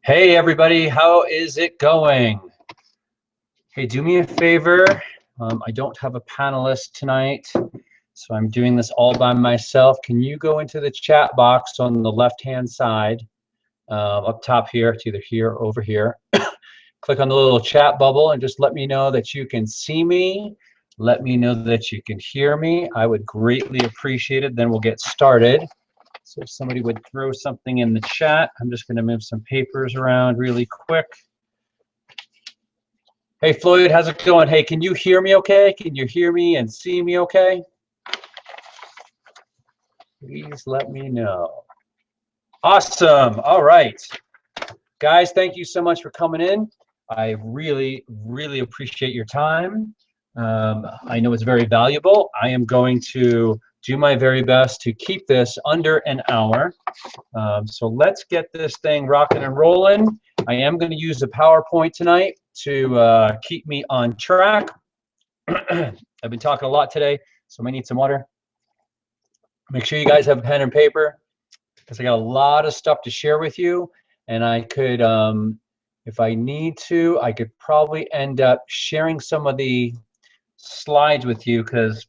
Hey everybody, how is it going? Hey, do me a favor. I don't have a panelist tonight, so I'm doing this all by myself. Can you go into the chat box on the left-hand side, up top here? It's either here or over here. Click on the little chat bubble and just let me know that you can see me. Let me know that you can hear me. I would greatly appreciate it. Then we'll get started. So if somebody would throw something in the chat, I'm just going to move some papers around really quick. Hey, Floyd, how's it going? Hey, can you hear me okay? Can you hear me and see me okay? Please let me know. Awesome. All right. Guys, thank you so much for coming in. I really, really appreciate your time. I know it's very valuable. I am going to do my very best to keep this under an hour. So let's get this thing rocking and rolling. I am going to use a PowerPoint tonight to keep me on track. I've been talking a lot today, so I might need some water. Make sure you guys have a pen and paper because I got a lot of stuff to share with you. And I could, if I need to, I could probably end up sharing some of the slides with you because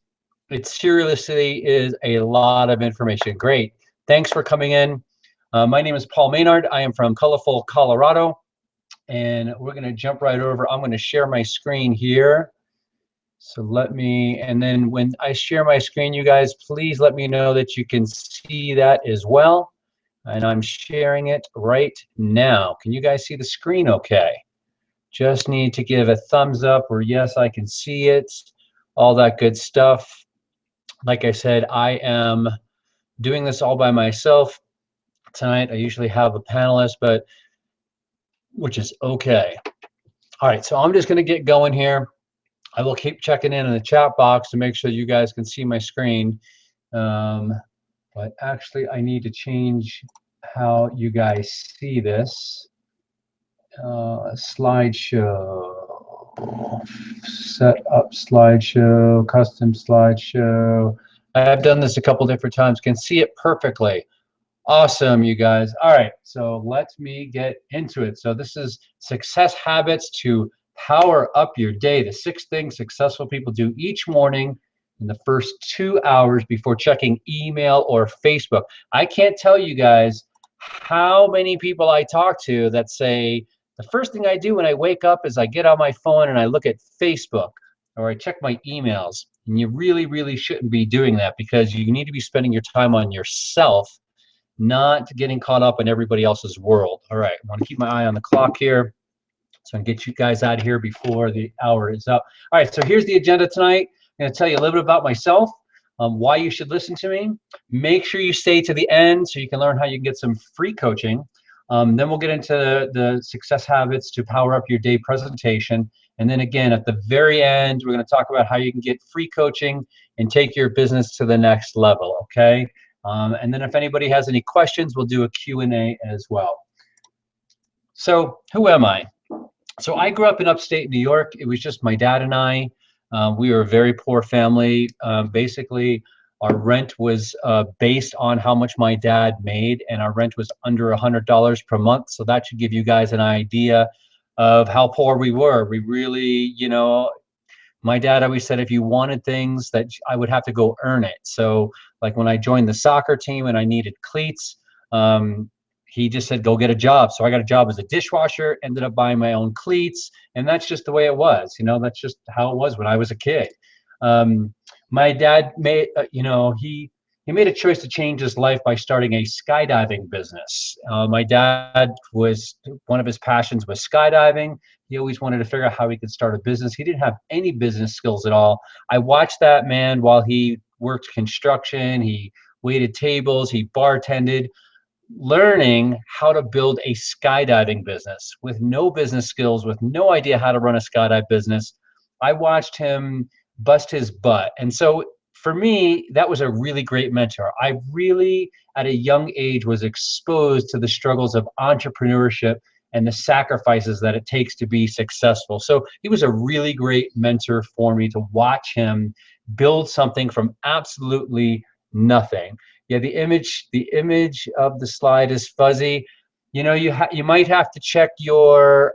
it seriously is a lot of information. Great. Thanks for coming in. My name is Paul Maynard. I am from Colorful, Colorado. And we're going to jump right over. I'm going to share my screen here. So let me, and then when I share my screen, you guys, please let me know that you can see that as well. And I'm sharing it right now. Can you guys see the screen okay? Just need to give a thumbs up or yes, I can see it, all that good stuff. Like I said, I am doing this all by myself tonight. I usually have a panelist, but which is okay. All right, so I'm just gonna get going here. I will keep checking in the chat box to make sure you guys can see my screen. But actually, I need to change how you guys see this. Slideshow. Set up slideshow, custom slideshow. I've done this a couple different times. Can see it perfectly. Awesome, you guys. All right, so let me get into it. So this is success habits to power up your day. The 6 things successful people do each morning in the first 2 hours before checking email or Facebook. I can't tell you guys how many people I talk to that say, the first thing I do when I wake up is I get on my phone and I look at Facebook or I check my emails. And you really, really shouldn't be doing that because you need to be spending your time on yourself, not getting caught up in everybody else's world. All right, I want to keep my eye on the clock here so I can get you guys out of here before the hour is up. All right, so here's the agenda tonight. I'm going to tell you a little bit about myself, why you should listen to me. Make sure you stay to the end so you can learn how you can get some free coaching. Then we'll get into the success habits to power up your day presentation. And then again, at the very end, we're going to talk about how you can get free coaching and take your business to the next level, okay? And then if anybody has any questions, we'll do a Q&A as well. So who am I? So I grew up in upstate New York. It was just my dad and I. We were a very poor family. Basically, our rent was based on how much my dad made, and our rent was under $100 per month. So that should give you guys an idea of how poor we were. We really, you know, my dad always said if you wanted things that I would have to go earn it. So like when I joined the soccer team and I needed cleats, he just said, go get a job. So I got a job as a dishwasher, ended up buying my own cleats. And that's just the way it was. You know, that's just how it was when I was a kid. My dad made, you know, he made a choice to change his life by starting a skydiving business. My dad was, one of his passions was skydiving. He always wanted to figure out how he could start a business. He didn't have any business skills at all. I watched that man while he worked construction. He waited tables, he bartended, learning how to build a skydiving business with no business skills, with no idea how to run a skydive business. I watched him bust his butt. And so for me, that was a really great mentor. I really, at a young age, was exposed to the struggles of entrepreneurship and the sacrifices that it takes to be successful. So he was a really great mentor for me to watch him build something from absolutely nothing. Yeah, the image of the slide is fuzzy. You know, you might have to check your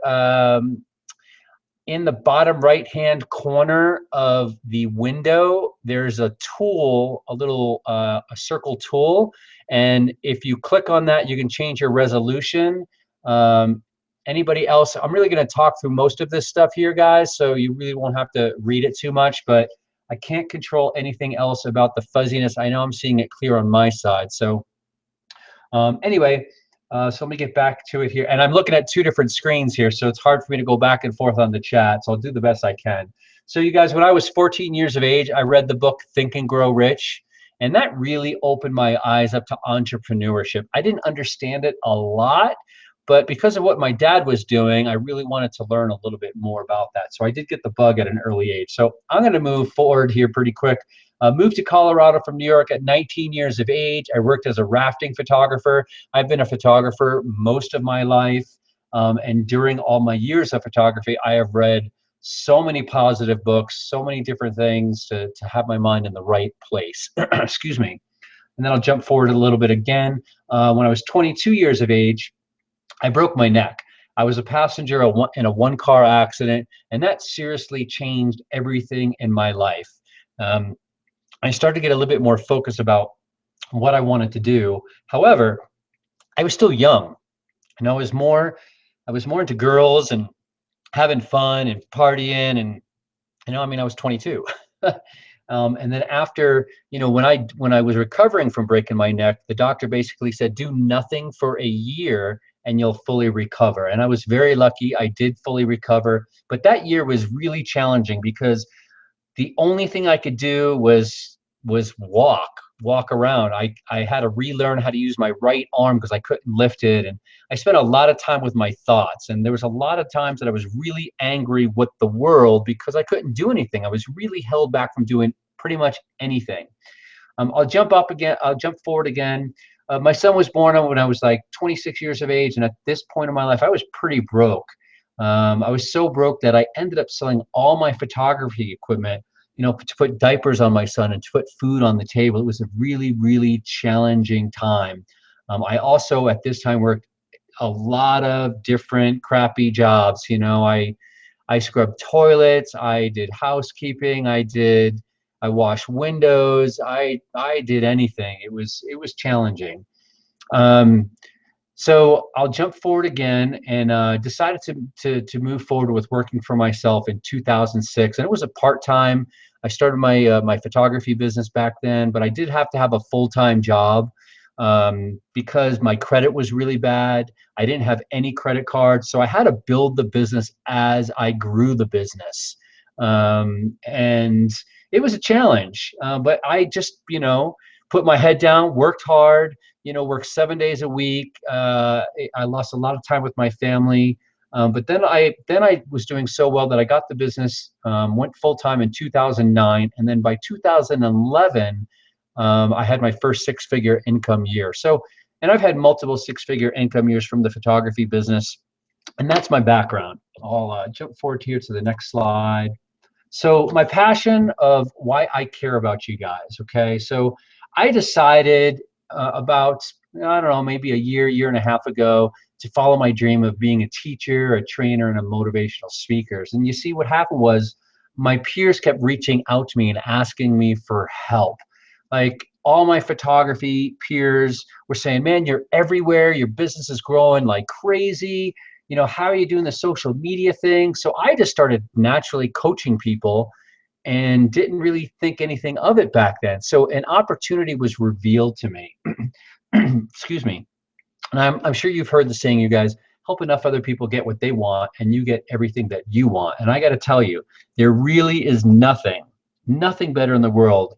in the bottom right hand corner of the window, there's a tool, a little a circle tool, and if you click on that, you can change your resolution. Um, Anybody else? I'm really going to talk through most of this stuff here, guys, so you really won't have to read it too much, but I can't control anything else about the fuzziness. I know I'm seeing it clear on my side. So anyway, so let me get back to it here. And I'm looking at two different screens here, so it's hard for me to go back and forth on the chat, so I'll do the best I can. So you guys, when I was 14 years of age, I read the book Think and Grow Rich, and that really opened my eyes up to entrepreneurship. I didn't understand it a lot, but because of what my dad was doing, I really wanted to learn a little bit more about that. So I did get the bug at an early age. So I'm going to move forward here pretty quick. Moved to Colorado from New York at 19 years of age. I worked as a rafting photographer. I've been a photographer most of my life. And during all my years of photography, I have read so many positive books, so many different things to have my mind in the right place. Excuse me. And then I'll jump forward a little bit again. When I was 22 years of age, I broke my neck. I was a passenger in a one-car accident, and that seriously changed everything in my life. I started to get a little bit more focused about what I wanted to do. However, I was still young, and I was more into girls and having fun and partying, and I mean, I was 22. And then after, when I was recovering from breaking my neck, the doctor basically said, do nothing for a year and you'll fully recover. And I was very lucky. I did fully recover, but that year was really challenging because the only thing I could do was walk around. I had to relearn how to use my right arm because I couldn't lift it. And I spent a lot of time with my thoughts. And there was a lot of times that I was really angry with the world because I couldn't do anything. I was really held back from doing pretty much anything. I'll jump forward again. My son was born when I was like 26 years of age. And at this point in my life, I was pretty broke. I was so broke that I ended up selling all my photography equipment, to put diapers on my son and to put food on the table. It was a really, really challenging time. I also, at this time, worked a lot of different crappy jobs. I scrubbed toilets, I did housekeeping, I washed windows, I did anything. It was challenging. So I'll jump forward again and decided to move forward with working for myself in 2006, and it was a part-time. I started my photography business back then, but I did have to have a full-time job because my credit was really bad. I didn't have any credit cards, so I had to build the business as I grew the business, and it was a challenge. But I just put my head down, worked hard. Worked 7 days a week. I lost a lot of time with my family, but then I was doing so well that I got the business, went full time in 2009, and then by 2011, I had my first six-figure income year. So, and I've had multiple six-figure income years from the photography business, and that's my background. I'll jump forward here to the next slide. So my passion of why I care about you guys. Okay, so I decided about, I don't know, maybe a year and a half ago to follow my dream of being a teacher, a trainer, and a motivational speaker. And you see, what happened was my peers kept reaching out to me and asking me for help. Like all my photography peers were saying, man, you're everywhere. Your business is growing like crazy. How are you doing the social media thing? So I just started naturally coaching people and didn't really think anything of it back then. So an opportunity was revealed to me. Excuse me. And I'm sure you've heard the saying, you guys, help enough other people get what they want and you get everything that you want. And I got to tell you, there really is nothing better in the world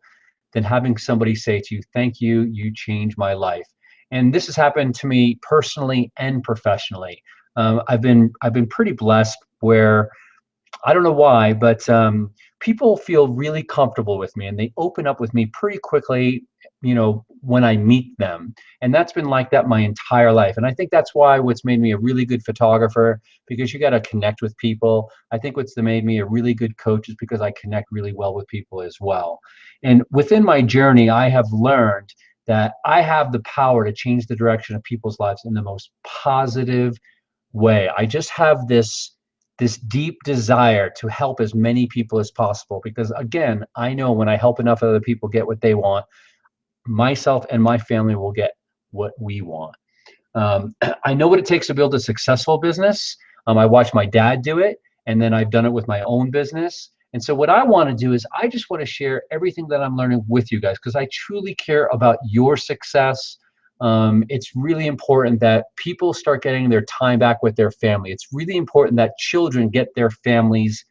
than having somebody say to you, thank you, you changed my life. And this has happened to me personally and professionally. I've been pretty blessed where, I don't know why, but people feel really comfortable with me and they open up with me pretty quickly, when I meet them. And that's been like that my entire life. And I think that's what's made me a really good photographer, because you got to connect with people. I think what's made me a really good coach is because I connect really well with people as well. And within my journey, I have learned that I have the power to change the direction of people's lives in the most positive way. I just have this deep desire to help as many people as possible, because again, I know when I help enough other people get what they want, myself and my family will get what we want. I know what it takes to build a successful business. I watched my dad do it, and then I've done it with my own business. And so what I want to do is I just want to share everything that I'm learning with you guys, because I truly care about your success. It's really important that people start getting their time back with their family. It's really important that children get their families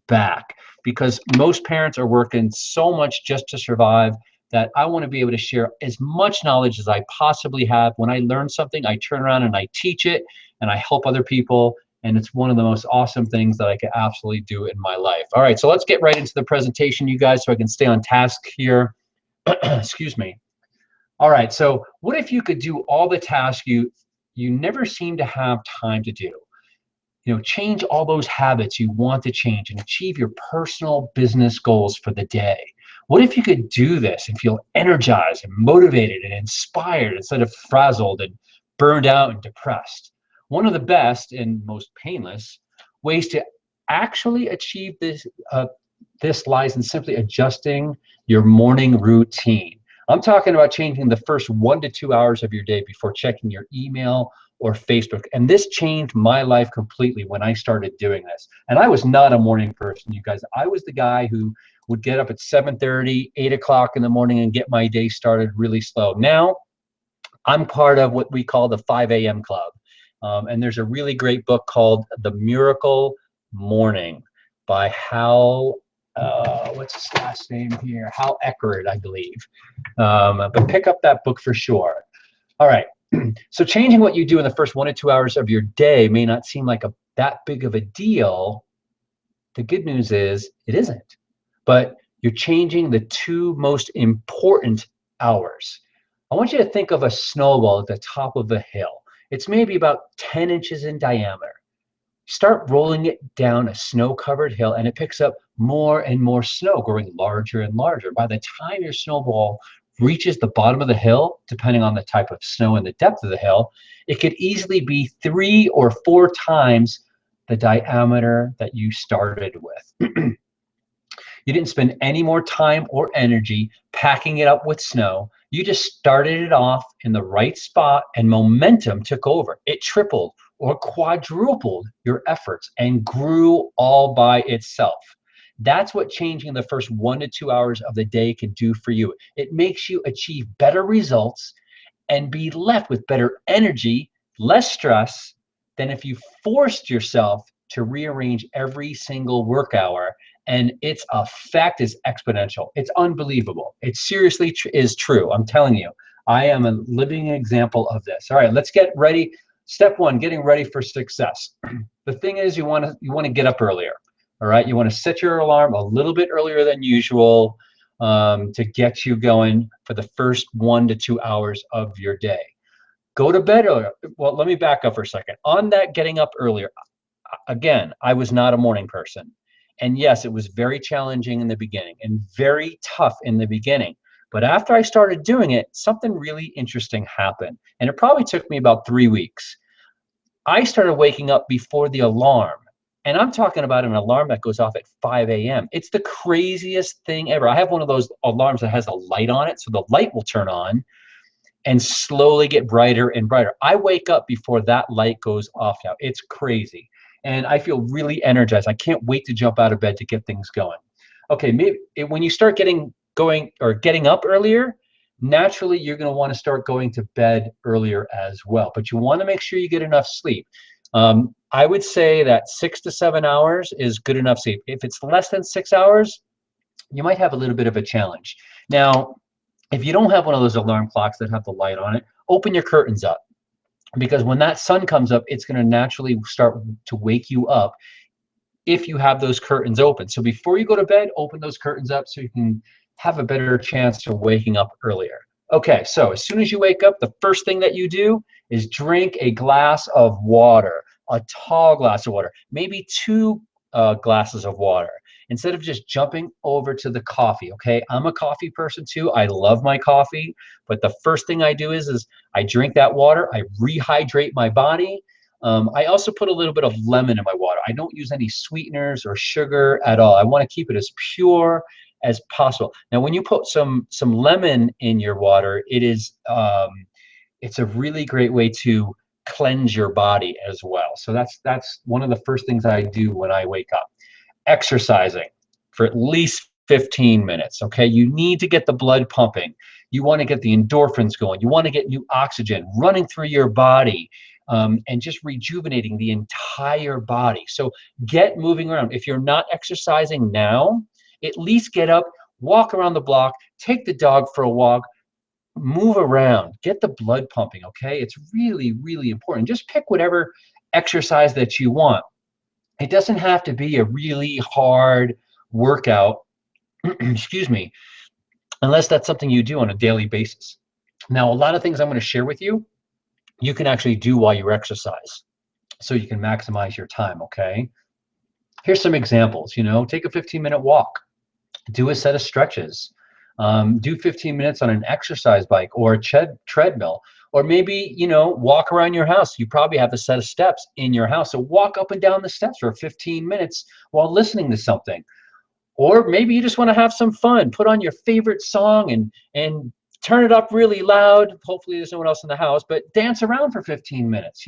back, because most parents are working so much just to survive, that I want to be able to share as much knowledge as I possibly have. When I learn something, I turn around and I teach it, and I help other people. And it's one of the most awesome things that I could absolutely do in my life. All right, so let's get right into the presentation, you guys, so I can stay on task here. Excuse me. All right, so what if you could do all the tasks you never seem to have time to do? You know, change all those habits you want to change and achieve your personal business goals for the day. What if you could do this and feel energized and motivated and inspired instead of frazzled and burned out and depressed? One of the best and most painless ways to actually achieve this lies in simply adjusting your morning routine. I'm talking about changing the first 1 to 2 hours of your day before checking your email or Facebook. And this changed my life completely when I started doing this. And I was not a morning person, you guys. I was the guy who would get up at 7:30, 8 o'clock in the morning and get my day started really slow. Now, I'm part of what we call the 5 a.m. club. And there's a really great book called The Miracle Morning by Hal, what's his last name here? Hal Eckert, I believe. But pick up that book for sure. All right. So changing what you do in the first 1 to 2 hours of your day may not seem like that big of a deal. The good news is it isn't. But you're changing the two most important hours. I want you to think of a snowball at the top of a hill. It's maybe about 10 inches in diameter. Start rolling it down a snow-covered hill, and it picks up more and more snow, growing larger and larger. By the time your snowball reaches the bottom of the hill, depending on the type of snow and the depth of the hill, it could easily be 3 or 4 times the diameter that you started with. You didn't spend any more time or energy packing it up with snow. You just started it off in the right spot, and momentum took over. It tripled or quadrupled your efforts and grew all by itself. That's what changing the first 1 to 2 hours of the day can do for you. It makes you achieve better results and be left with better energy, less stress than if you forced yourself to rearrange every single work hour. And its effect is exponential. It's unbelievable. It seriously is true. I'm telling you, I am a living example of this. All right, let's get ready. Step 1, getting ready for success. The thing is, you want to get up earlier. All right, you want to set your alarm a little bit earlier than usual to get you going for the first 1 to 2 hours of your day. Go to bed earlier. Well, let me back up for a second. On that getting up earlier, again, I was not a morning person. And yes, it was very challenging in the beginning and very tough in the beginning. But after I started doing it, something really interesting happened. And it probably took me about 3 weeks. I started waking up before the alarm. And I'm talking about an alarm that goes off at 5 a.m. It's the craziest thing ever. I have one of those alarms that has a light on it, so the light will turn on and slowly get brighter and brighter. I wake up before that light goes off now. It's crazy. And I feel really energized. I can't wait to jump out of bed to get things going. Okay, maybe when you start getting up earlier, naturally you're going to want to start going to bed earlier as well. But you want to make sure you get enough sleep. I would say that 6 to 7 hours is good enough sleep. If it's less than 6 hours, you might have a little bit of a challenge. Now, if you don't have one of those alarm clocks that have the light on it, open your curtains up. Because when that sun comes up, it's going to naturally start to wake you up if you have those curtains open. So before you go to bed, open those curtains up so you can have a better chance of waking up earlier. Okay, so as soon as you wake up, the first thing that you do is drink a glass of water, a tall glass of water, maybe 2 glasses of water. instead of just jumping over to the coffee, okay? I'm a coffee person too. I love my coffee, but the first thing I do is I drink that water, I rehydrate my body. I also put a little bit of lemon in my water. I don't use any sweeteners or sugar at all. I want to keep it as pure as possible. Now, when you put some lemon in your water, it's a really great way to cleanse your body as well. So that's one of the first things I do when I wake up. Exercising for at least 15 minutes, okay? You need to get the blood pumping. You want to get the endorphins going. You want to get new oxygen running through your body, and just rejuvenating the entire body. So get moving around. If you're not exercising now, at least get up, walk around the block, take the dog for a walk, move around, get the blood pumping, okay? It's really, really important. Just pick whatever exercise that you want. It doesn't have to be a really hard workout, excuse me, unless that's something you do on a daily basis. Now, a lot of things I'm going to share with you, you can actually do while you exercise, so you can maximize your time, okay? Here's some examples, take a 15-minute walk, do a set of stretches, do 15 minutes on an exercise bike or a treadmill, or maybe, walk around your house. You probably have a set of steps in your house, so walk up and down the steps for 15 minutes while listening to something. Or maybe you just want to have some fun, put on your favorite song and turn it up really loud. Hopefully there's no one else in the house, but dance around for 15 minutes,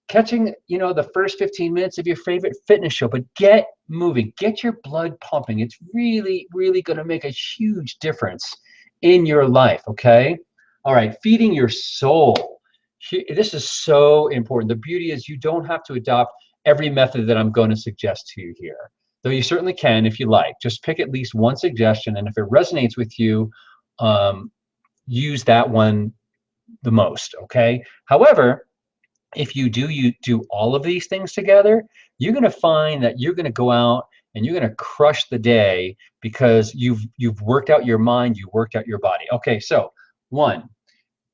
catching, the first 15 minutes of your favorite fitness show, but get moving, get your blood pumping. It's really, really going to make a huge difference in your life, okay? All right, feeding your soul. This is so important. The beauty is you don't have to adopt every method that I'm going to suggest to you here, though you certainly can if you like. Just pick at least one suggestion, and if it resonates with you, use that one the most, okay? However, if you do all of these things together, you're going to find that you're going to go out and you're going to crush the day because you've worked out your mind, you worked out your body. Okay, so one,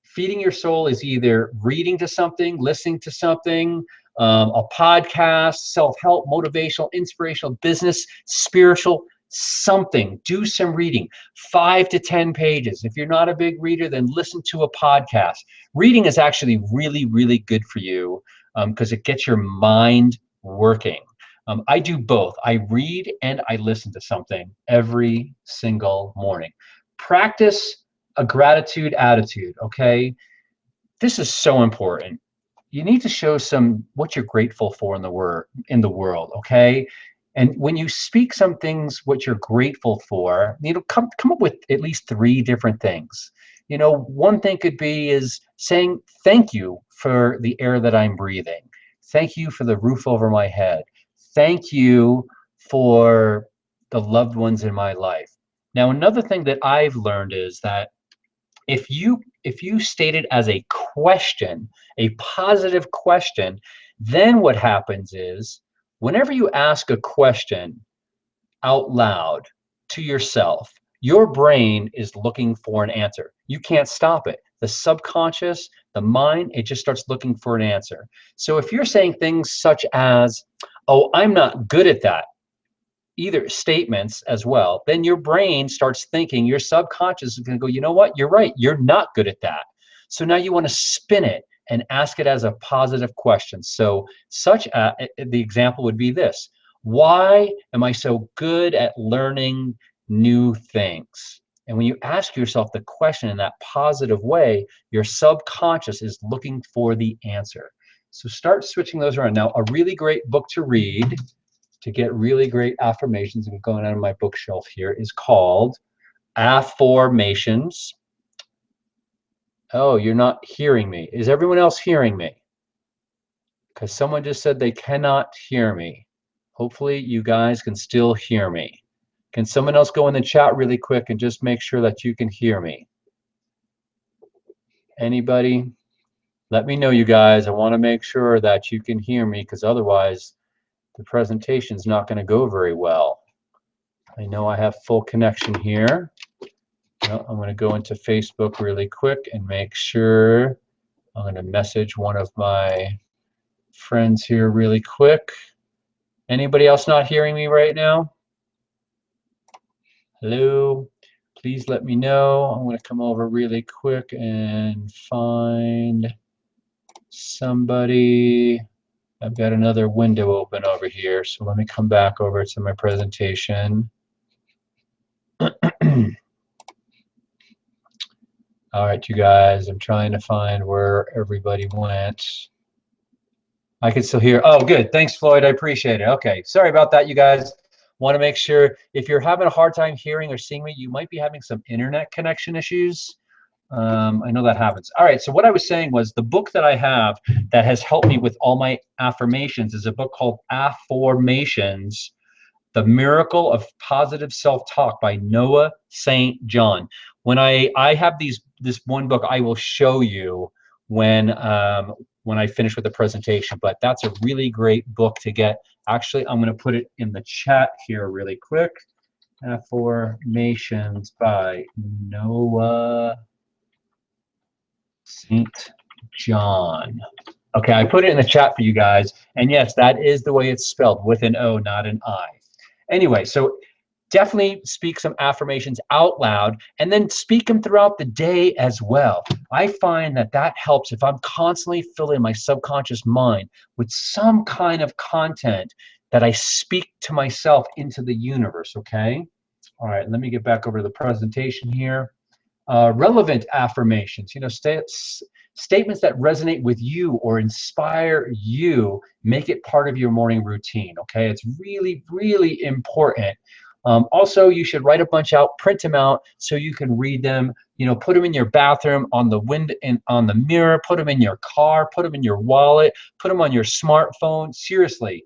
feeding your soul is either reading to something, listening to something, a podcast, self-help, motivational, inspirational, business, spiritual, something. Do some reading, 5 to 10 pages. If you're not a big reader, then listen to a podcast. Reading is actually really, really good for you because it gets your mind working. I do both. I read and I listen to something every single morning. Practice a gratitude attitude, okay? This is so important. You need to show what you're grateful for in the world, okay? And when you speak some things, what you're grateful for, come up with at least 3 different things. One thing could be is saying thank you for the air that I'm breathing. Thank you for the roof over my head. Thank you for the loved ones in my life. Now, another thing that I've learned is that if you state it as a question, a positive question, then what happens is whenever you ask a question out loud to yourself, your brain is looking for an answer. You can't stop it. The subconscious, the mind, it just starts looking for an answer. So if you're saying things such as, oh, I'm not good at that, either statements as well, then your brain starts thinking, your subconscious is going to go, you know what, you're right, you're not good at that. So now you want to spin it and ask it as a positive question. So the example would be this: why am I so good at learning new things? And when you ask yourself the question in that positive way, your subconscious is looking for the answer. So start switching those around. Now, a really great book to read to get really great affirmations, and going on my bookshelf here, is called Affirmations. Oh, you're not hearing me. Is everyone else hearing me? Because someone just said they cannot hear me. Hopefully you guys can still hear me. Can someone else go in the chat really quick and just make sure that you can hear me? Anybody? Let me know, you guys. I want to make sure that you can hear me, because otherwise the presentation is not going to go very well. I know I have full connection here. I'm going to go into Facebook really quick and make sure. I'm going to message one of my friends here really quick. Anybody else not hearing me right now? Hello. Please let me know. I'm going to come over really quick and find somebody. I've got another window open over here, so let me come back over to my presentation. All right, you guys, I'm trying to find where everybody went. I can still hear. Oh, good. Thanks, Floyd. I appreciate it. Okay, sorry about that, you guys. Want to make sure if you're having a hard time hearing or seeing me, you might be having some internet connection issues. I know that happens. All right, so what I was saying was the book that I have that has helped me with all my affirmations is a book called Afformations, The Miracle of Positive Self-Talk by Noah St. John. When I have this one book, I will show you when I finish with the presentation, but that's a really great book to get. Actually, I'm going to put it in the chat here really quick. Afformations by Noah St. John. Okay, I put it in the chat for you guys. And yes, that is the way it's spelled, with an O, not an I. Anyway, so definitely speak some affirmations out loud and then speak them throughout the day as well. I find that that helps if I'm constantly filling my subconscious mind with some kind of content that I speak to myself into the universe, okay? All right, let me get back over to the presentation here. Relevant affirmations, you know, statements that resonate with you or inspire you, make it part of your morning routine, okay? It's really, really important. Also, you should write a bunch out, print them out so you can read them, you know, put them in your bathroom, on the window, on the mirror, put them in your car, put them in your wallet, put them on your smartphone. Seriously,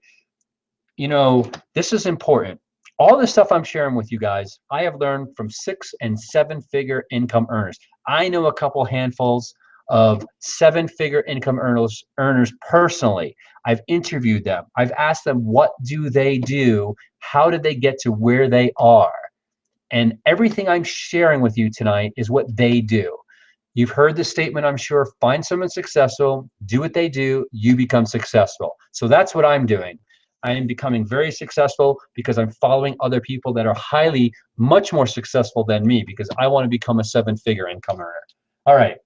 you know, this is important. All this stuff I'm sharing with you guys, I have learned from 6- and 7-figure income earners. I know a couple handfuls of 7-figure income earners personally. I've interviewed them. I've asked them, what do they do? How did they get to where they are? And everything I'm sharing with you tonight is what they do. You've heard the statement, I'm sure, find someone successful, do what they do, you become successful. So that's what I'm doing. I am becoming very successful because I'm following other people that are much more successful than me, because I want to become a 7-figure income earner. All right.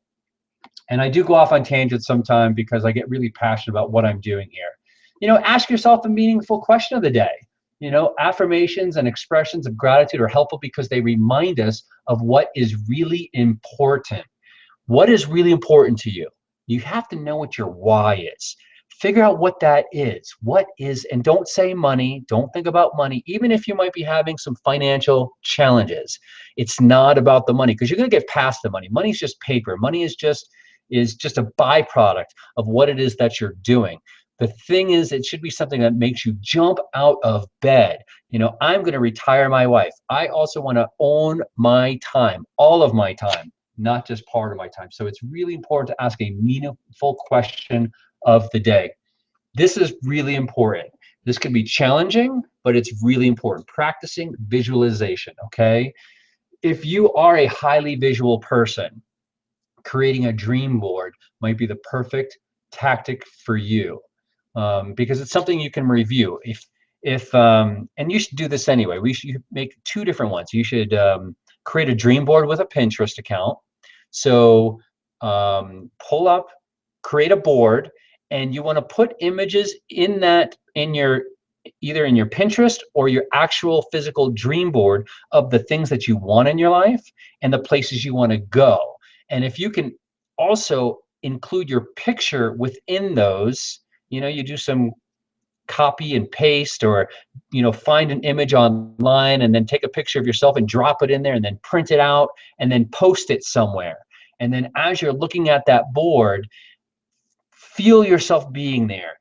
And I do go off on tangents sometimes because I get really passionate about what I'm doing here. You know, ask yourself a meaningful question of the day. You know, affirmations and expressions of gratitude are helpful because they remind us of what is really important. What is really important to you? You have to know what your why is. Figure out what that is. What is, and don't say money. Don't think about money, even if you might be having some financial challenges. It's not about the money, because you're going to get past the money. Money is just paper. Money is just a byproduct of what it is that you're doing. The thing is, it should be something that makes you jump out of bed. You know, I'm going to retire my wife. I also want to own my time, all of my time, not just part of my time. So it's really important to ask a meaningful question of the day. This is really important. This can be challenging, but it's really important. Practicing visualization, okay? If you are a highly visual person, creating a dream board might be the perfect tactic for you, because it's something you can review. And you should do this anyway. We should make 2 different ones. You should create a dream board with a Pinterest account. So pull up, create a board, and you want to put images in that, either in your Pinterest or your actual physical dream board of the things that you want in your life and the places you want to go. And if you can also include your picture within those, you know, you do some copy and paste, or, you know, find an image online and then take a picture of yourself and drop it in there and then print it out and then post it somewhere. And then as you're looking at that board, feel yourself being there.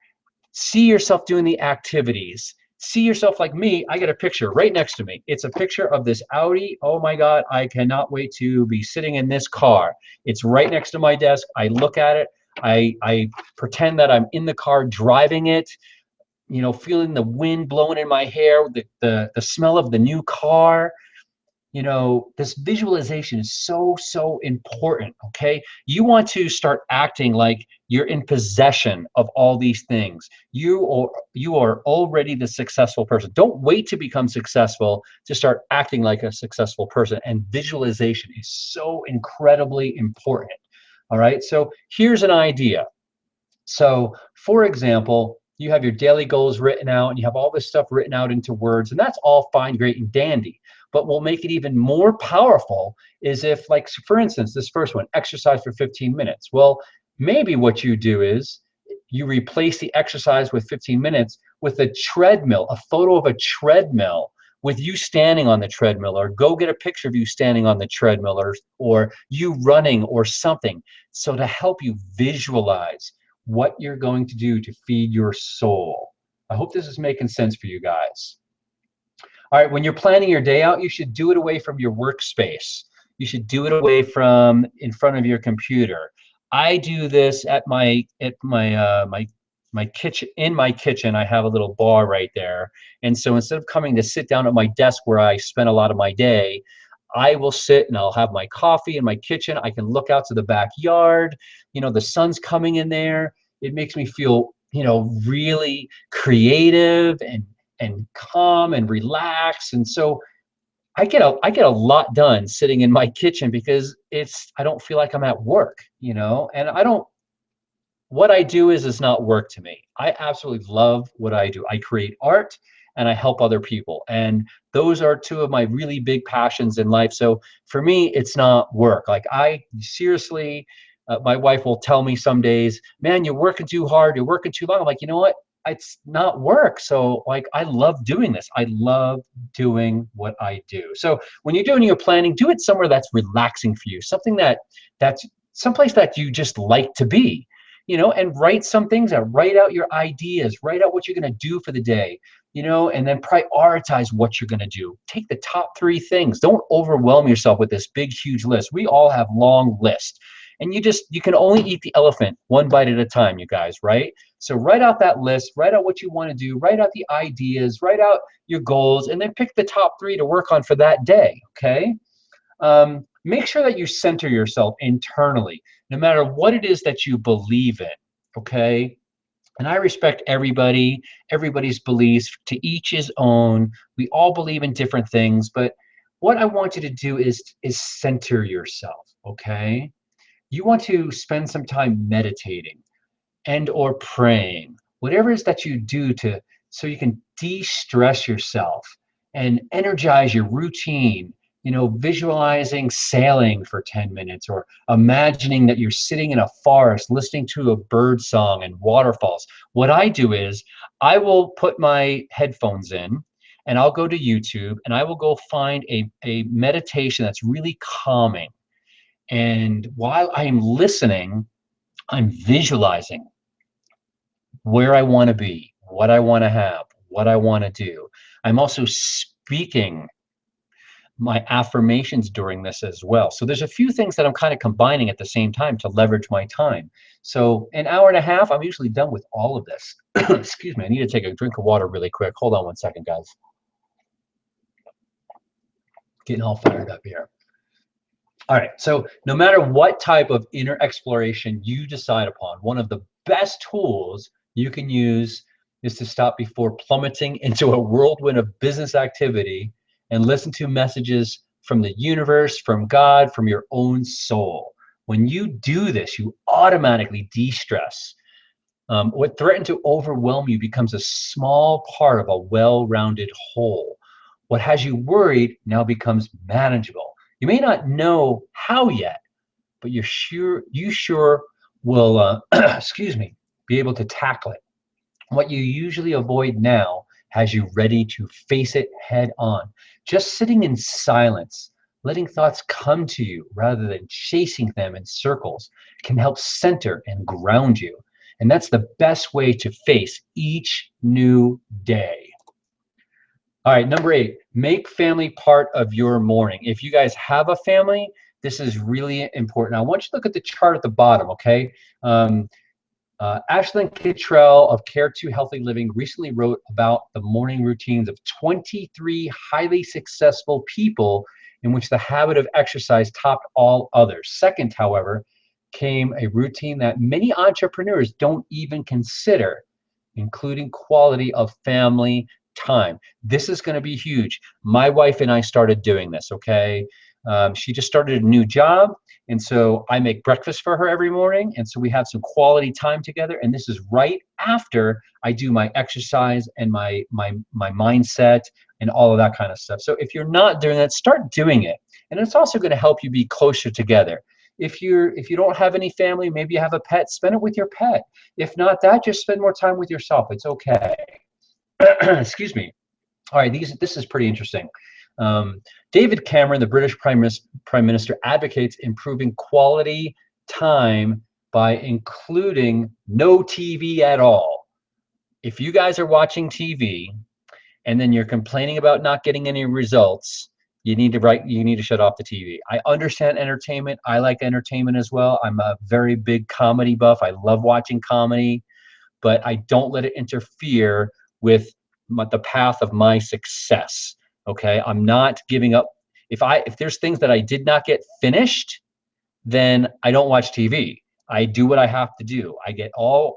See yourself doing the activities. See yourself like me. I got a picture right next to me. It's a picture of this Audi. Oh my God, I cannot wait to be sitting in this car. It's right next to my desk. I look at it. I pretend that I'm in the car driving it, you know, feeling the wind blowing in my hair, the smell of the new car. you know, this visualization is so, so important, okay? You want to start acting like you're in possession of all these things. You are already the successful person. Don't wait to become successful to start acting like a successful person. And visualization is so incredibly important. All right, so here's an idea. So, for example, you have your daily goals written out and you have all this stuff written out into words, and that's all fine, great, and dandy. But what will make it even more powerful is if, like, for instance, this first one, exercise for 15 minutes. Well, maybe what you do is you replace the exercise with 15 minutes with a treadmill, a photo of a treadmill with you standing on the treadmill, or go get a picture of you standing on the treadmill, or you running or something. So to help you visualize what you're going to do to feed your soul. I hope this is making sense for you guys. All right, when you're planning your day out, you should do it away from your workspace. You should do it away from in front of your computer. I do this at my kitchen. In my kitchen, I have a little bar right there, and so instead of coming to sit down at my desk where I spend a lot of my day, I will sit and I'll have my coffee in my kitchen. I can look out to the backyard. You know, the sun's coming in there. It makes me feel, you know, really creative and calm and relaxed. And so I get a lot done sitting in my kitchen because I don't feel like I'm at work, you know, and I don't what I do is not work to me. I absolutely love what I do. I create art and I help other people. And those are two of my really big passions in life. So for me, it's not work. Like I seriously, my wife will tell me some days, man, you're working too hard. You're working too long. I'm like, you know what? It's not work. So like, I love doing this. I love doing what I do. So when you're doing your planning, do it somewhere that's relaxing for you, something that's someplace that you just like to be, you know, and write some things out, write out your ideas, write out what you're going to do for the day, you know, and then prioritize what you're going to do. Take the top 3 things. Don't overwhelm yourself with this big, huge list. We all have long lists. And you can only eat the elephant one bite at a time, you guys, right? So write out that list, write out what you want to do, write out the ideas, write out your goals, and then pick the top 3 to work on for that day, okay? Make sure that you center yourself internally, no matter what it is that you believe in, okay? And I respect everybody's beliefs, to each his own. We all believe in different things, but what I want you to do is center yourself, okay? You want to spend some time meditating and or praying, whatever it is that you do to so you can de-stress yourself and energize your routine, you know, visualizing sailing for 10 minutes or imagining that you're sitting in a forest listening to a bird song and waterfalls. What I do is I will put my headphones in and I'll go to YouTube and I will go find a meditation that's really calming. And while I am listening, I'm visualizing where I want to be, what I want to have, what I want to do. I'm also speaking my affirmations during this as well. So there's a few things that I'm kind of combining at the same time to leverage my time. So an hour and a half, I'm usually done with all of this. Excuse me, I need to take a drink of water really quick. Hold on one second, guys. Getting all fired up here. All right, so no matter what type of inner exploration you decide upon, one of the best tools you can use is to stop before plummeting into a whirlwind of business activity and listen to messages from the universe, from God, from your own soul. When you do this, you automatically de-stress. What threatened to overwhelm you becomes a small part of a well-rounded whole. What has you worried now becomes manageable. You may not know how yet, but you sure will, excuse me, be able to tackle it. What you usually avoid now has you ready to face it head on. Just sitting in silence, letting thoughts come to you rather than chasing them in circles, can help center and ground you. And that's the best way to face each new day. All right, number 8, make family part of your morning. If you guys have a family, this is really important. I want you to look at the chart at the bottom, okay? Ashlyn Kittrell of Care2 Healthy Living recently wrote about the morning routines of 23 highly successful people in which the habit of exercise topped all others. Second, however, came a routine that many entrepreneurs don't even consider, including quality of family time. This is going to be huge. My wife and I started doing this, okay? She just started a new job, and so I make breakfast for her every morning, and so we have some quality time together, and this is right after I do my exercise and my mindset and all of that kind of stuff. So if you're not doing that, start doing it. And it's also going to help you be closer together. If you don't have any family, maybe you have a pet, spend it with your pet. If not that, just spend more time with yourself. It's okay. Excuse me. All right, this is pretty interesting. David Cameron, the British Prime Minister, advocates improving quality time by including no TV at all. If you guys are watching TV and then you're complaining about not getting any results, you need to shut off the TV. I understand entertainment. I like entertainment as well. I'm a very big comedy buff. I love watching comedy, but I don't let it interfere with the path of my success. Okay, I'm not giving up. If there's things that I did not get finished, then I don't watch TV. I do what I have to do. I get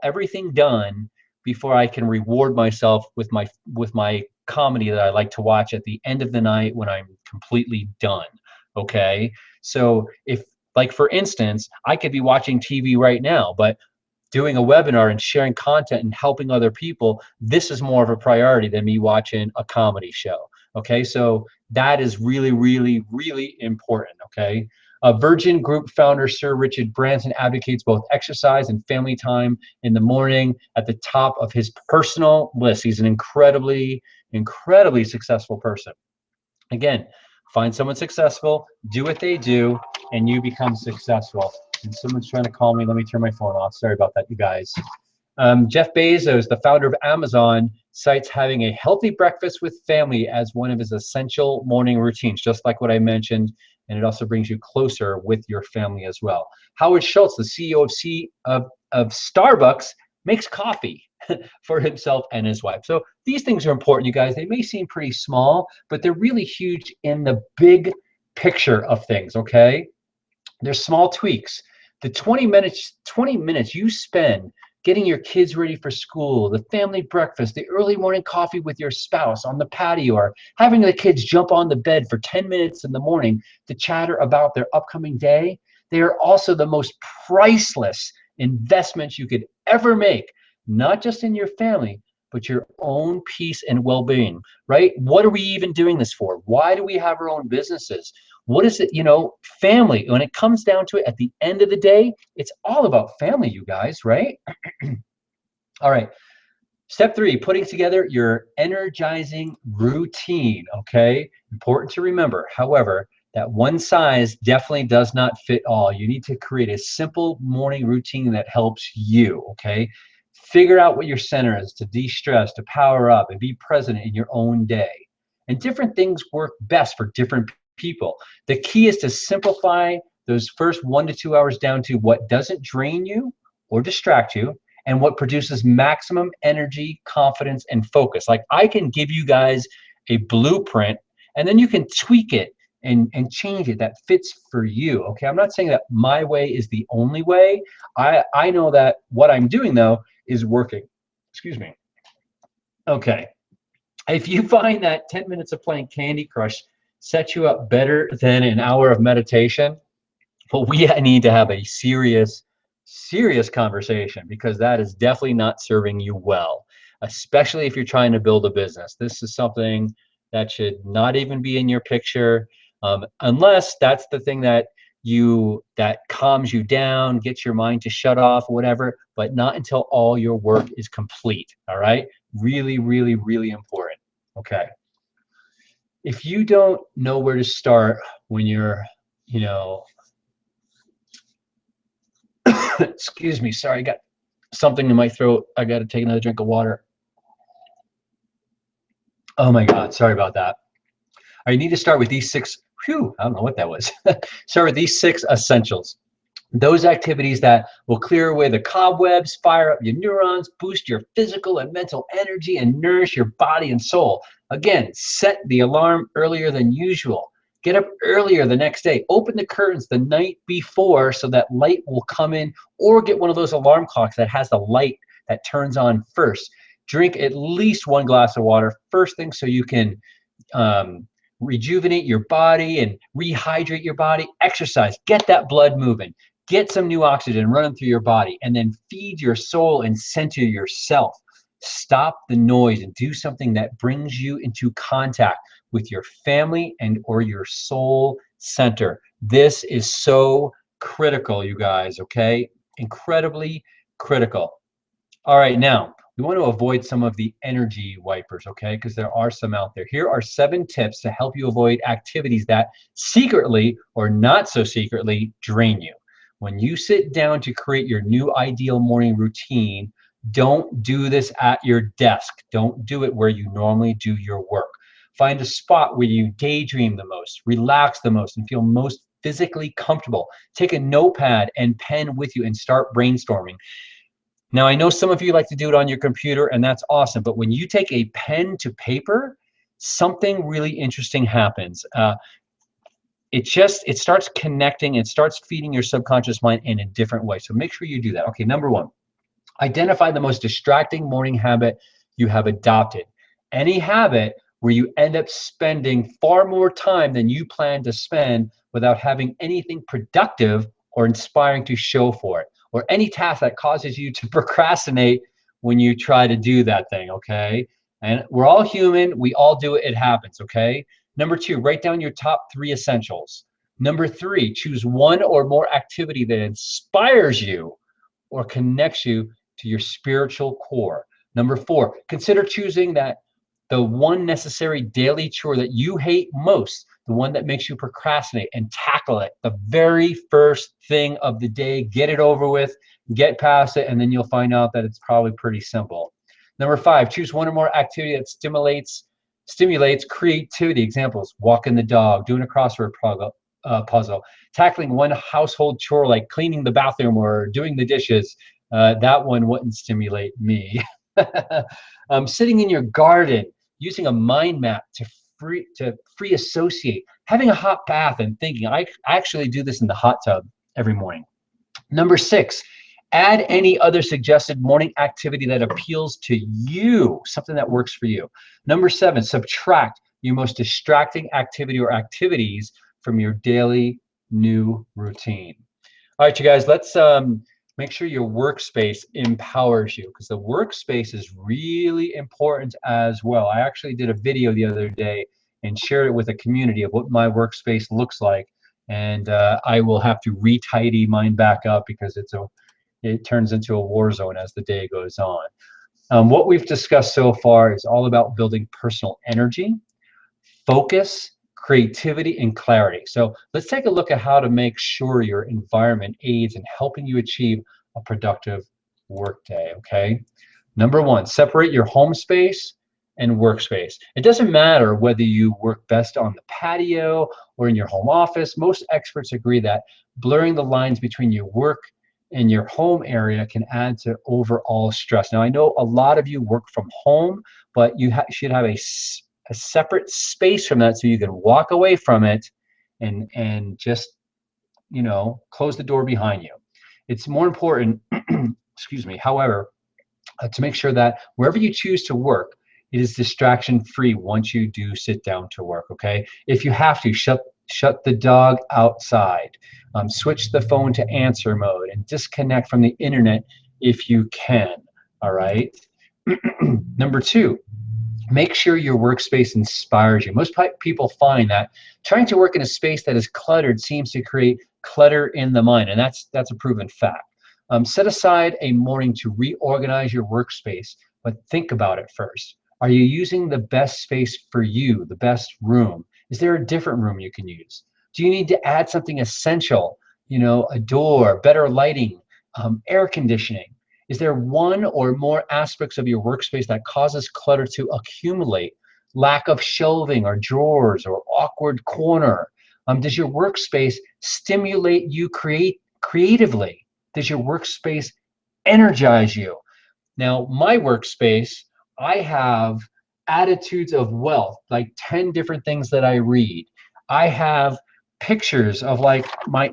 everything done before I can reward myself with my comedy that I like to watch at the end of the night when I'm completely done. Okay, so if, like, for instance, I could be watching TV right now, but doing a webinar and sharing content and helping other people, this is more of a priority than me watching a comedy show. Okay, so that is really, really, really important. Okay, Virgin Group founder Sir Richard Branson advocates both exercise and family time in the morning at the top of his personal list. He's an incredibly, incredibly successful person. Again, find someone successful, do what they do, and you become successful. And someone's trying to call me. Let me turn my phone off. Sorry about that, you guys. Jeff Bezos, the founder of Amazon, cites having a healthy breakfast with family as one of his essential morning routines, just like what I mentioned, and it also brings you closer with your family as well. Howard Schultz, the CEO of Starbucks, makes coffee for himself and his wife. So these things are important, you guys. They may seem pretty small, but they're really huge in the big picture of things, okay? There's small tweaks. The 20 minutes you spend getting your kids ready for school, the family breakfast, the early morning coffee with your spouse on the patio, or having the kids jump on the bed for 10 minutes in the morning to chatter about their upcoming day, they are also the most priceless investments you could ever make, not just in your family, but your own peace and well-being, right? What are we even doing this for? Why do we have our own businesses? What is it, family, when it comes down to it, at the end of the day, it's all about family, you guys, right? All right. Step 3, putting together your energizing routine, okay? Important to remember, however, that one size definitely does not fit all. You need to create a simple morning routine that helps you, okay? Figure out what your center is to de-stress, to power up, and be present in your own day. And different things work best for different people. The key is to simplify those first 1 to 2 hours down to what doesn't drain you or distract you, and what produces maximum energy, confidence, and focus. Like, I can give you guys a blueprint, and then you can tweak it and change it that fits for you. Okay, I'm not saying that my way is the only way. I know that what I'm doing, though, is working. Excuse me. Okay, if you find that 10 minutes of playing Candy Crush sets you up better than an hour of meditation, well, we need to have a serious conversation, because that is definitely not serving you well, especially if you're trying to build a business. This is something that should not even be in your picture, unless that's the thing that calms you down, gets your mind to shut off, whatever, but not until all your work is complete. All right, really, really, really important. Okay, if you don't know where to start when you're, excuse me, sorry, I got something in my throat. I got to take another drink of water. Oh my God, sorry about that. You need to start with these 6, I don't know what that was. Start with these 6 essentials. Those activities that will clear away the cobwebs, fire up your neurons, boost your physical and mental energy, and nourish your body and soul. Again, set the alarm earlier than usual. Get up earlier the next day. Open the curtains the night before so that light will come in, or get one of those alarm clocks that has the light that turns on first. Drink at least 1 glass of water first thing so you can rejuvenate your body and rehydrate your body. Exercise, get that blood moving, get some new oxygen running through your body, and then feed your soul and center yourself. Stop the noise and do something that brings you into contact with your family and or your soul center. This is so critical, you guys, okay? Incredibly critical. All right, now we want to avoid some of the energy wipers, okay? Because there are some out there. Here are 7 tips to help you avoid activities that secretly or not so secretly drain you. When you sit down to create your new ideal morning routine, don't do this at your desk. Don't do it where you normally do your work. Find a spot where you daydream the most, relax the most, and feel most physically comfortable. Take a notepad and pen with you and start brainstorming. Now, I know some of you like to do it on your computer, and that's awesome, but when you take a pen to paper, something really interesting happens. It starts connecting, it starts feeding your subconscious mind in a different way. So make sure you do that. Okay, number 1, identify the most distracting morning habit you have adopted. Any habit where you end up spending far more time than you plan to spend without having anything productive or inspiring to show for it, or any task that causes you to procrastinate when you try to do that thing, okay? And we're all human, we all do it, it happens, okay? Number 2, write down your top 3 essentials. Number 3, choose one or more activity that inspires you or connects you to your spiritual core. Number 4, consider choosing the one necessary daily chore that you hate most, the one that makes you procrastinate, and tackle it the very first thing of the day. Get it over with, get past it, and then you'll find out that it's probably pretty simple. Number 5, choose one or more activity that stimulates creativity. Examples: walking the dog, doing a crossword puzzle, tackling one household chore like cleaning the bathroom or doing the dishes. That one wouldn't stimulate me. Sitting in your garden, using a mind map to free associate, having a hot bath and thinking. I actually do this in the hot tub every morning. Number 6, add any other suggested morning activity that appeals to you, something that works for you. Number 7, subtract your most distracting activity or activities from your daily new routine. All right, you guys, let's make sure your workspace empowers you, because the workspace is really important as well. I actually did a video the other day and shared it with a community of what my workspace looks like, and I will have to retidy mine back up because it turns into a war zone as the day goes on. What we've discussed so far is all about building personal energy, focus, creativity, and clarity. So let's take a look at how to make sure your environment aids in helping you achieve a productive workday, okay? Number 1, separate your home space and workspace. It doesn't matter whether you work best on the patio or in your home office. Most experts agree that blurring the lines between your work and your home area can add to overall stress. Now, I know a lot of you work from home, but you should have a separate space from that so you can walk away from it and just, you know, close the door behind you. It's more important, excuse me, however, to make sure that wherever you choose to work, it is distraction free once you do sit down to work, okay? If you have to, shut the dog outside, switch the phone to answer mode, and disconnect from the internet if you can, all right? Number 2, make sure your workspace inspires you. Most people find that trying to work in a space that is cluttered seems to create clutter in the mind, and that's a proven fact. Set aside a morning to reorganize your workspace, but think about it first. Are you using the best space for you, the best room? Is there a different room you can use? Do you need to add something essential? You know, a door, better lighting, air conditioning? Is there one or more aspects of your workspace that causes clutter to accumulate? Lack of shelving or drawers or awkward corner? Does your workspace stimulate you creatively? Does your workspace energize you? Now, my workspace, I have attitudes of wealth, like 10 different things that I read. I have pictures of like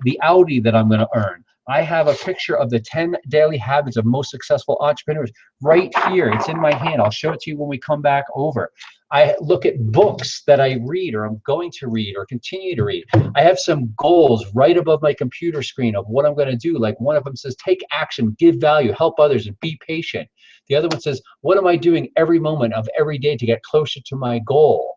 the Audi that I'm going to earn. I have a picture of the 10 daily habits of most successful entrepreneurs right here. It's in my hand. I'll show it to you when we come back over. I look at books that I read or I'm going to read or continue to read. I have some goals right above my computer screen of what I'm going to do. Like one of them says, take action, give value, help others, and be patient. The other one says, what am I doing every moment of every day to get closer to my goal?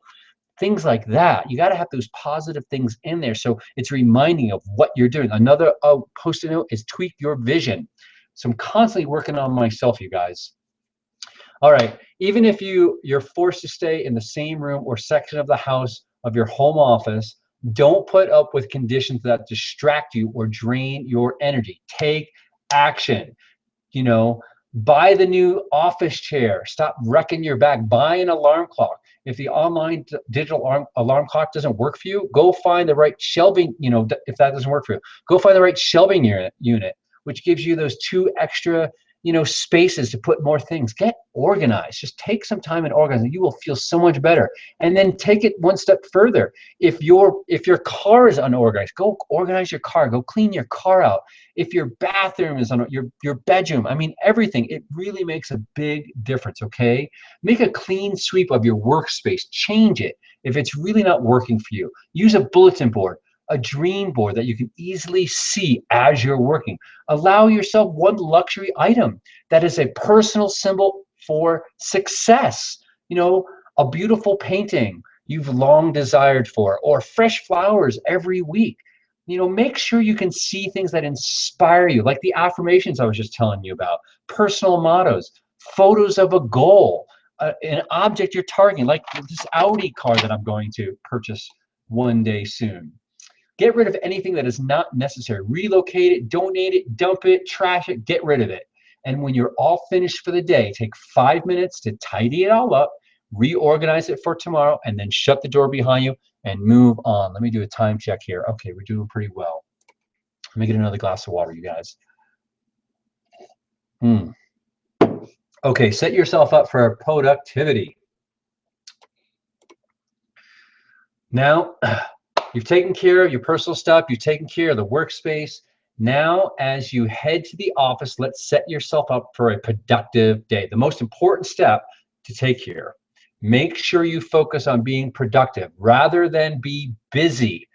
Things like that. You got to have those positive things in there. So it's reminding of what you're doing. Another post-it note is tweak your vision. So I'm constantly working on myself, you guys. All right. Even if you're forced to stay in the same room or section of the house of your home office, don't put up with conditions that distract you or drain your energy. Take action. You know, buy the new office chair. Stop wrecking your back. Buy an alarm clock. If the online digital alarm clock doesn't work for you, go find the right shelving, you know, if that doesn't work for you, go find the right shelving unit, which gives you those 2 extra, you know, spaces to put more things. Get organized. Just take some time and organize, and you will feel so much better. And then take it one step further. If your car is unorganized, go organize your car. Go clean your car out. If your bathroom is on your bedroom, I mean everything. It really makes a big difference. Okay, make a clean sweep of your workspace. Change it if it's really not working for you. Use a bulletin board, a dream board that you can easily see as you're working. Allow yourself one luxury item that is a personal symbol for success. You know, a beautiful painting you've long desired for, or fresh flowers every week. You know, make sure you can see things that inspire you, like the affirmations I was just telling you about, personal mottos, photos of a goal, an object you're targeting, like this Audi car that I'm going to purchase one day soon. Get rid of anything that is not necessary. Relocate it, donate it, dump it, trash it, get rid of it. And when you're all finished for the day, take 5 minutes to tidy it all up, reorganize it for tomorrow, and then shut the door behind you and move on. Let me do a time check here. Okay, we're doing pretty well. Let me get another glass of water, you guys. Okay, set yourself up for productivity. Now, you've taken care of your personal stuff. You've taken care of the workspace. Now, as you head to the office, let's set yourself up for a productive day. The most important step to take here. Make sure you focus on being productive rather than be busy.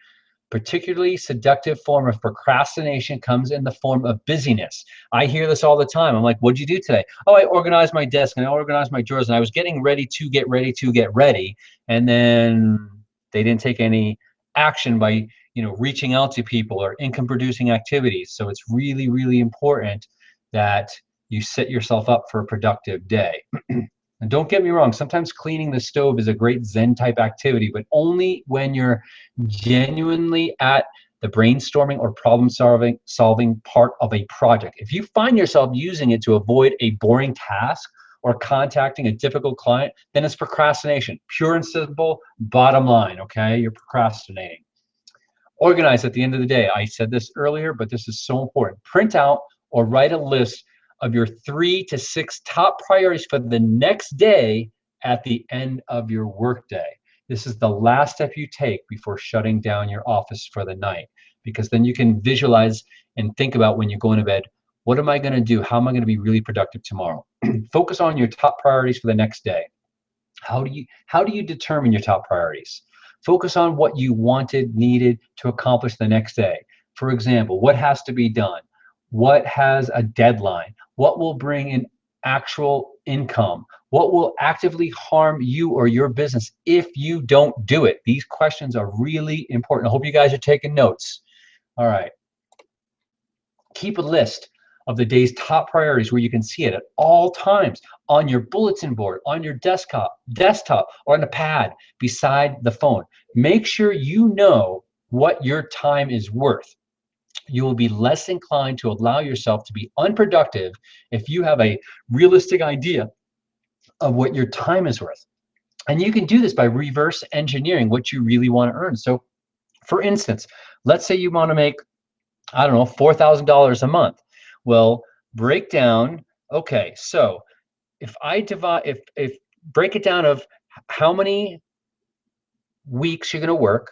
Particularly seductive form of procrastination comes in the form of busyness. I hear this all the time. I'm like, what'd you do today? Oh, I organized my desk and I organized my drawers and I was getting ready to get ready. And then they didn't take any action by, you know, reaching out to people or income producing activities. So it's really, really important that you set yourself up for a productive day. And don't get me wrong, sometimes cleaning the stove is a great Zen type activity, but only when you're genuinely at the brainstorming or problem solving part of a project. If you find yourself using it to avoid a boring task or contacting a difficult client, then it's procrastination. Pure and simple, bottom line, okay? You're procrastinating. Organize at the end of the day. I said this earlier, but this is so important. Print out or write a list of your 3 to 6 top priorities for the next day at the end of your workday. This is the last step you take before shutting down your office for the night, because then you can visualize and think about when you're going to bed, what am I going to do? How am I going to be really productive tomorrow? Focus on your top priorities for the next day. How do you determine your top priorities? Focus on what you needed to accomplish the next day. For example, what has to be done? What has a deadline? What will bring in actual income? What will actively harm you or your business if you don't do it? These questions are really important. I hope you guys are taking notes. All right. Keep a list of the day's top priorities where you can see it at all times on your bulletin board, on your desktop, or on a pad beside the phone. Make sure you know what your time is worth. You will be less inclined to allow yourself to be unproductive if you have a realistic idea of what your time is worth. And you can do this by reverse engineering what you really want to earn. So for instance, let's say you want to make, I don't know, $4,000 a month. Well, break down, okay, so if I divide, break it down of how many weeks you're going to work,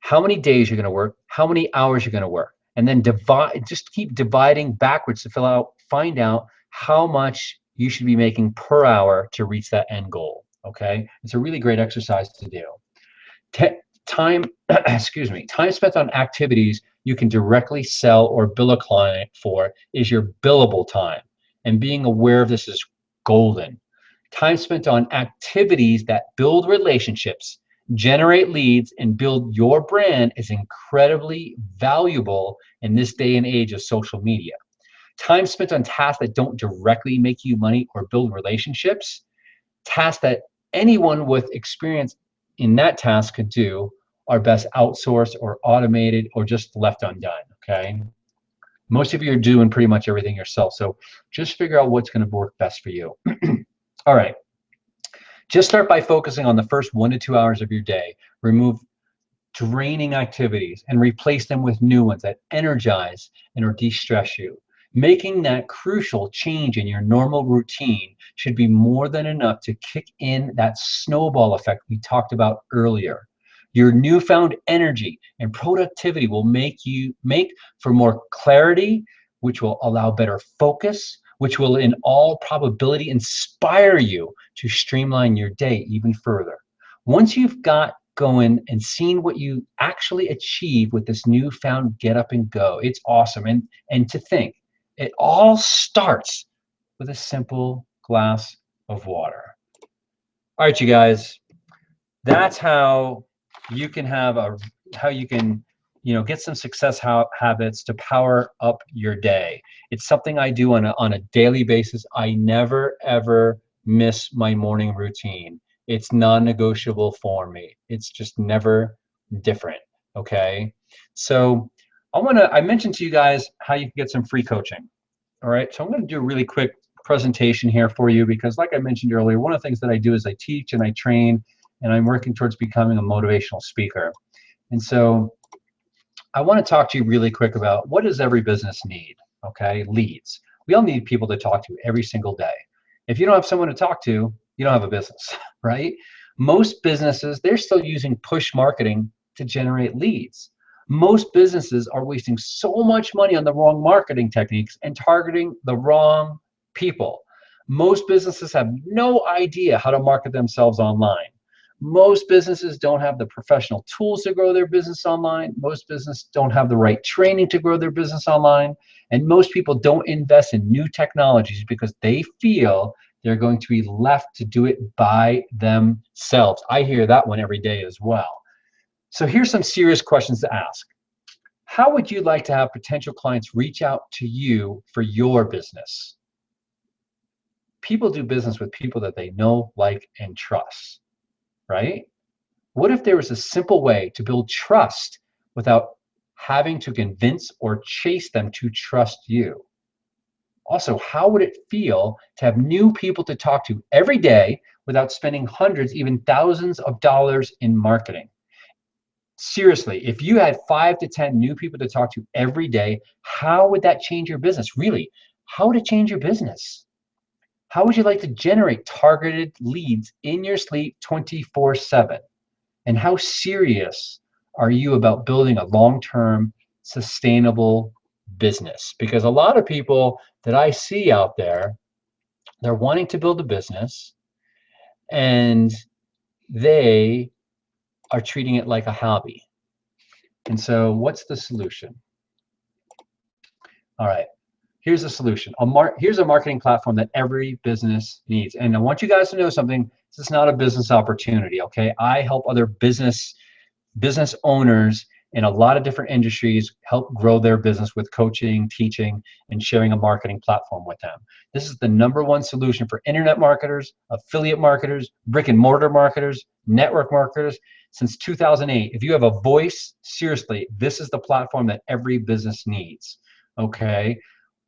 how many days you're going to work, how many hours you're going to work, and then just keep dividing backwards to find out how much you should be making per hour to reach that end goal. Okay, it's a really great exercise to do. Time, excuse me, time spent on activities you can directly sell or bill a client for is your billable time. And being aware of this is golden. Time spent on activities that build relationships, generate leads, and build your brand is incredibly valuable in this day and age of social media. Time spent on tasks that don't directly make you money or build relationships, tasks that anyone with experience in that task could do, are best outsourced or automated or just left undone. Okay, most of you are doing pretty much everything yourself, so just figure out what's going to work best for you. All right, just start by focusing on the first 1 to 2 hours of your day. Remove draining activities and replace them with new ones that energize and or de-stress you. Making that crucial change in your normal routine should be more than enough to kick in that snowball effect we talked about earlier. Your newfound energy and productivity will make for more clarity, which will allow better focus, which will in all probability inspire you to streamline your day even further. Once you've got going and seen what you actually achieve with this newfound get up and go, it's awesome. And to think, it all starts with a simple glass of water. All right, you guys, that's how you can get some success habits to power up your day. It's something I do on a daily basis. I never ever miss my morning routine. It's non-negotiable for me. It's just never different. Okay, so I mentioned to you guys how you can get some free coaching. All right, so I'm going to do a really quick presentation here for you because, like I mentioned earlier, one of the things that I do is I teach and I train, and I'm working towards becoming a motivational speaker. And so I want to talk to you really quick about what does every business need? Okay, leads. We all need people to talk to every single day. If you don't have someone to talk to, you don't have a business, right? Most businesses, they're still using push marketing to generate leads. Most businesses are wasting so much money on the wrong marketing techniques and targeting the wrong people. Most businesses have no idea how to market themselves online. Most businesses don't have the professional tools to grow their business online. Most businesses don't have the right training to grow their business online. And most people don't invest in new technologies because they feel they're going to be left to do it by themselves. I hear that one every day as well. So here's some serious questions to ask. How would you like to have potential clients reach out to you for your business? People do business with people that they know, like, and trust, right? What if there was a simple way to build trust without having to convince or chase them to trust you? Also, how would it feel to have new people to talk to every day without spending hundreds, even thousands of dollars in marketing? Seriously, if you had 5 to 10 new people to talk to every day, how would that change your business? Really, how would it change your business? How would you like to generate targeted leads in your sleep 24/7? And how serious are you about building a long-term sustainable business? Because a lot of people that I see out there, they're wanting to build a business and they are treating it like a hobby. And so what's the solution? All right, here's the solution. Here's a marketing platform that every business needs. And I want you guys to know something. This is not a business opportunity, okay? I help other business owners in a lot of different industries help grow their business with coaching, teaching, and sharing a marketing platform with them. This is the #1 solution for internet marketers, affiliate marketers, brick and mortar marketers, network marketers since 2008. If you have a voice, seriously, this is the platform that every business needs, okay?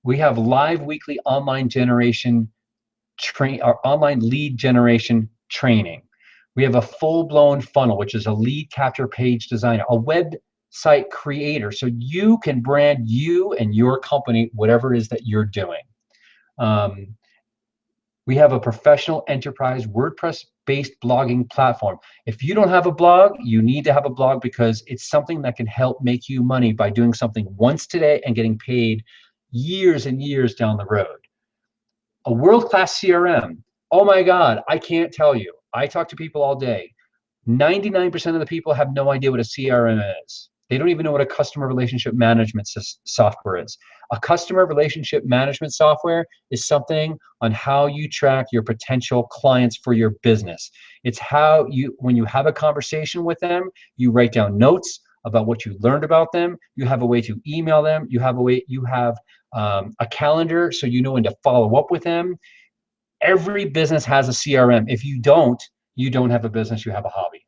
We have live weekly online lead generation training. We have a full-blown funnel, which is a lead capture page designer, a website creator, so you can brand you and your company, whatever it is that you're doing. We have a professional enterprise WordPress-based blogging platform. If you don't have a blog, you need to have a blog because it's something that can help make you money by doing something once today and getting paid years and years down the road. A world-class CRM. Oh my God, I can't tell you. I talk to people all day. 99% of the people have no idea what a CRM is. They don't even know what a customer relationship management software is. A customer relationship management software is something on how you track your potential clients for your business. It's how you, when you have a conversation with them, you write down notes about what you learned about them. You have a way to email them. You have a calendar so you know when to follow up with them. Every business has a CRM. If you don't have a business, you have a hobby.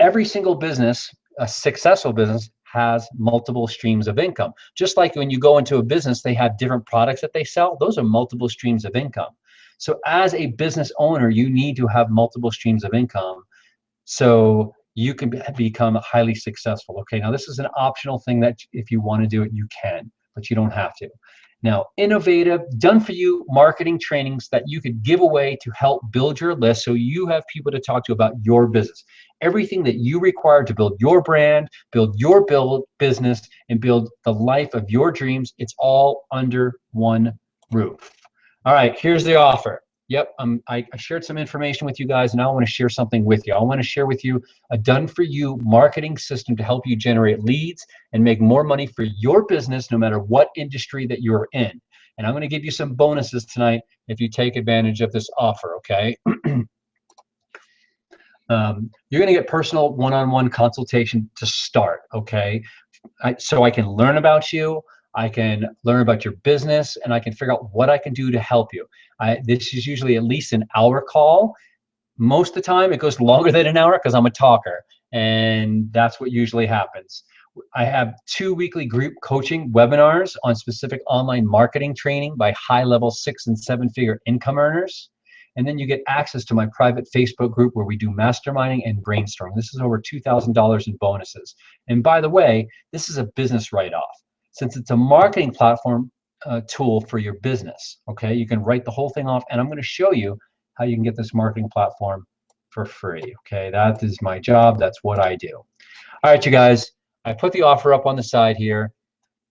Every single business, a successful business, has multiple streams of income. Just like when you go into a business, they have different products that they sell. Those are multiple streams of income. So as a business owner, you need to have multiple streams of income so you can become highly successful. Okay, now this is an optional thing that if you want to do it, you can, but you don't have to. Now, innovative, done-for-you marketing trainings that you could give away to help build your list so you have people to talk to about your business. Everything that you require to build your brand, build your business, and build the life of your dreams, it's all under one roof. All right, here's the offer. Yep, I shared some information with you guys, and now I want to share something with you. I want to share with you a done-for-you marketing system to help you generate leads and make more money for your business no matter what industry that you're in. And I'm going to give you some bonuses tonight if you take advantage of this offer, okay? You're going to get personal one-on-one consultation to start, okay? So I can learn about you, I can learn about your business, and I can figure out what I can do to help you. This is usually at least an hour call. Most of the time, it goes longer than an hour because I'm a talker, and that's what usually happens. I have 2 weekly group coaching webinars on specific online marketing training by high-level 6- and 7-figure income earners. And then you get access to my private Facebook group where we do masterminding and brainstorming. This is over $2,000 in bonuses. And by the way, this is a business write-off. Since it's a marketing platform tool for your business, okay? You can write the whole thing off, and I'm going to show you how you can get this marketing platform for free, okay? That is my job. That's what I do. All right, you guys, I put the offer up on the side here.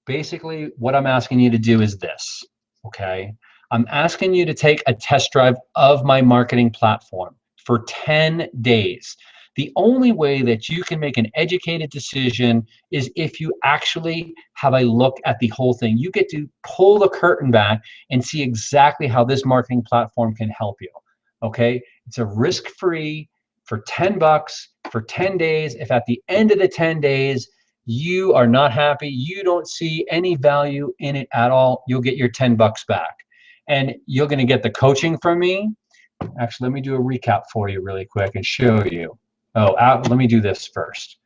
Basically, what I'm asking you to do is this, okay? I'm asking you to take a test drive of my marketing platform for 10 days. The only way that you can make an educated decision is if you actually have a look at the whole thing. You get to pull the curtain back and see exactly how this marketing platform can help you, okay? It's a risk-free for 10 bucks for 10 days. If at the end of the 10 days, you are not happy, you don't see any value in it at all, you'll get your 10 bucks back. And you're going to get the coaching from me. Actually, let me do a recap for you really quick and show you. Oh, let me do this first.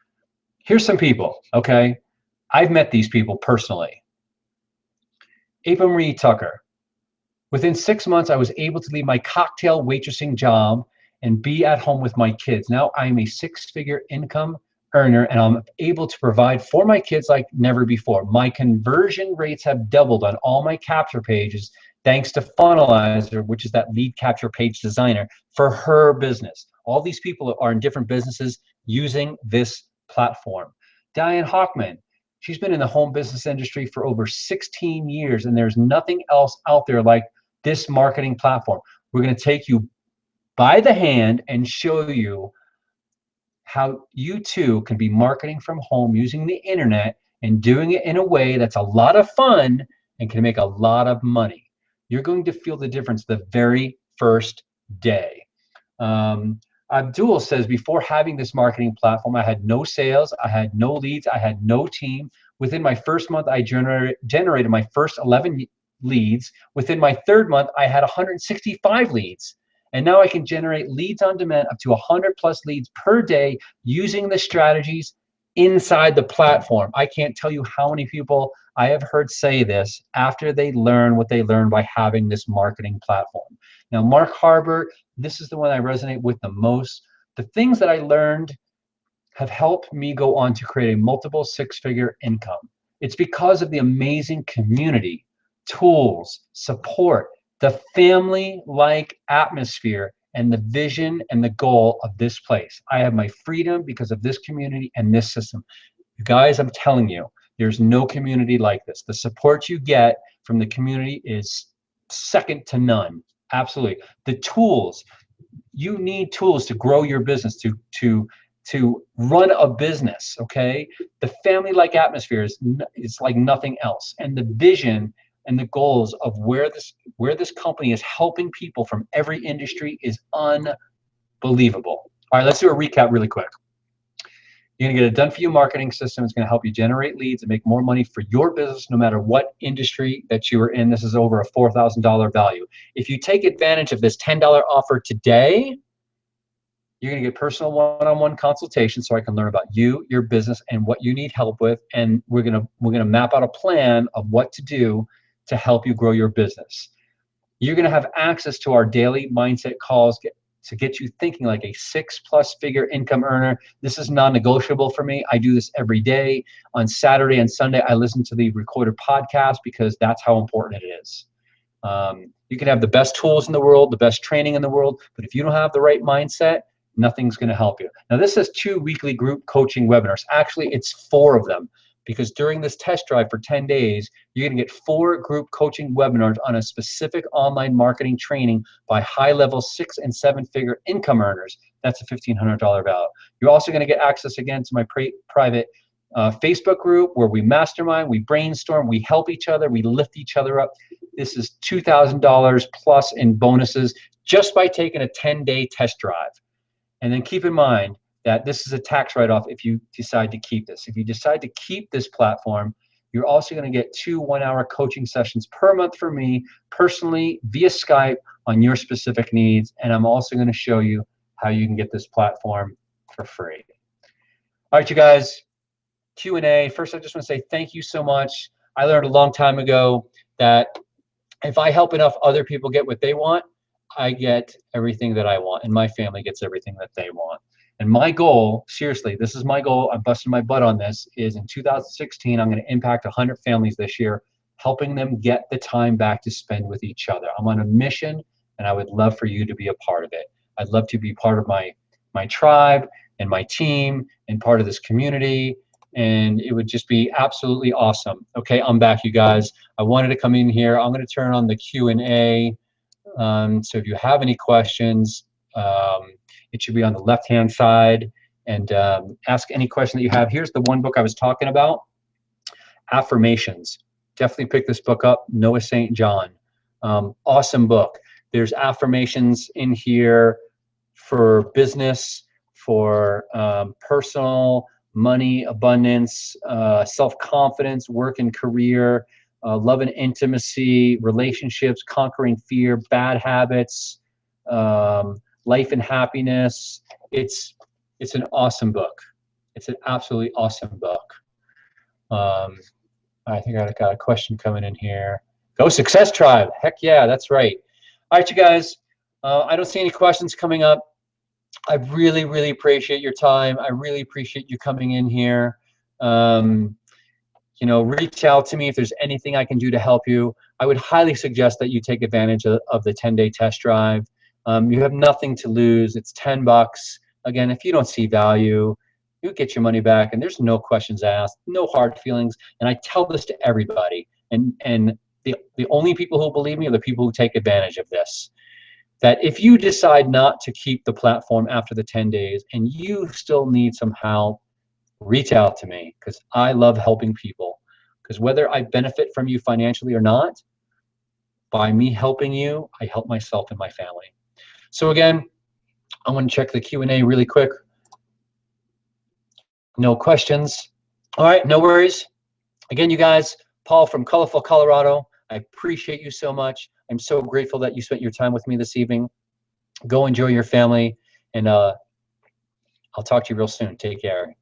Here's some people, okay? I've met these people personally. Ava Marie Tucker. Within 6 months, I was able to leave my cocktail waitressing job and be at home with my kids. Now I'm a 6-figure income earner, and I'm able to provide for my kids like never before. My conversion rates have doubled on all my capture pages thanks to Funnelizer, which is that lead capture page designer for her business. All these people are in different businesses using this platform. Diane Hockman, she's been in the home business industry for over 16 years, and there's nothing else out there like this marketing platform. We're going to take you by the hand and show you how you too can be marketing from home using the internet and doing it in a way that's a lot of fun and can make a lot of money. You're going to feel the difference the very first day. Abdul says, before having this marketing platform, I had no sales, I had no leads, I had no team. Within my first month, I generated my first 11 leads. Within my third month, I had 165 leads. And now I can generate leads on demand up to 100 plus leads per day using the strategies inside the platform. I can't tell you how many people I have heard say this after they learn what they learned by having this marketing platform. Now, Mark Harbert, this is the one I resonate with the most. The things that I learned have helped me go on to create a multiple 6-figure income. It's because of the amazing community tools, support, the family-like atmosphere, and the vision and the goal of this place. I have my freedom because of this community and this system. You guys, I'm telling you, there's no community like this. The support you get from the community is second to none. Absolutely. The tools, you need tools to grow your business, to run a business, okay? The family-like atmosphere is like nothing else. And the vision and the goals of where this company is helping people from every industry is unbelievable. All right, let's do a recap really quick. You're gonna get a done-for-you marketing system. It's gonna help you generate leads and make more money for your business no matter what industry that you are in. This is over a $4,000 value. If you take advantage of this $10 offer today, you're gonna get personal one-on-one consultation so I can learn about you, your business, and what you need help with. And we're gonna map out a plan of what to do to help you grow your business. You're gonna have access to our daily mindset calls to get you thinking like a 6+ figure income earner. This is non-negotiable for me. I do this every day. On Saturday and Sunday, I listen to the recorded podcast because that's how important it is. You can have the best tools in the world, the best training in the world, but if you don't have the right mindset, nothing's gonna help you. Now this is 2 weekly group coaching webinars. Actually, it's 4 of them, because during this test drive for 10 days, you're gonna get 4 group coaching webinars on a specific online marketing training by high-level 6- and 7-figure income earners. That's a $1,500 value. You're also gonna get access again to my private Facebook group where we mastermind, we brainstorm, we help each other, we lift each other up. This is $2,000 plus in bonuses just by taking a 10-day test drive. And then keep in mind that this is a tax write-off if you decide to keep this. If you decide to keep this platform, you're also going to get 2 one-hour coaching sessions per month from me personally via Skype on your specific needs. And I'm also going to show you how you can get this platform for free. All right, you guys, Q&A. First, I just want to say thank you so much. I learned a long time ago that if I help enough other people get what they want, I get everything that I want, and my family gets everything that they want. And my goal, seriously, this is my goal, I'm busting my butt on this, is in 2016, I'm going to impact 100 families this year, helping them get the time back to spend with each other. I'm on a mission, and I would love for you to be a part of it. I'd love to be part of my tribe and my team and part of this community, and it would just be absolutely awesome. Okay, I'm back, you guys. I wanted to come in here. I'm going to turn on the Q&A. So if you have any questions, it should be on the left-hand side, and ask any question that you have. Here's the one book I was talking about, Affirmations. Definitely pick this book up, Noah St. John. Awesome book. There's affirmations in here for business, for personal, money, abundance, self-confidence, work and career, love and intimacy, relationships, conquering fear, bad habits, life and happiness. It's an awesome book. It's an absolutely awesome book. I think I got a question coming in here. Go Success Tribe. Heck yeah, that's right. All right, you guys. I don't see any questions coming up. I really, really appreciate your time. I really appreciate you coming in here. You know, reach out to me if there's anything I can do to help you. I would highly suggest that you take advantage of the 10-day test drive. You have nothing to lose. It's $10. Again, if you don't see value, you get your money back, and there's no questions asked, no hard feelings. And I tell this to everybody. And the only people who believe me are the people who take advantage of this. That if you decide not to keep the platform after the 10 days and you still need some help, reach out to me, because I love helping people. Because whether I benefit from you financially or not, by me helping you, I help myself and my family. So again, I'm going to check the Q&A really quick. No questions. All right, no worries. Again, you guys, Paul from Colorful, Colorado. I appreciate you so much. I'm so grateful that you spent your time with me this evening. Go enjoy your family, and I'll talk to you real soon. Take care.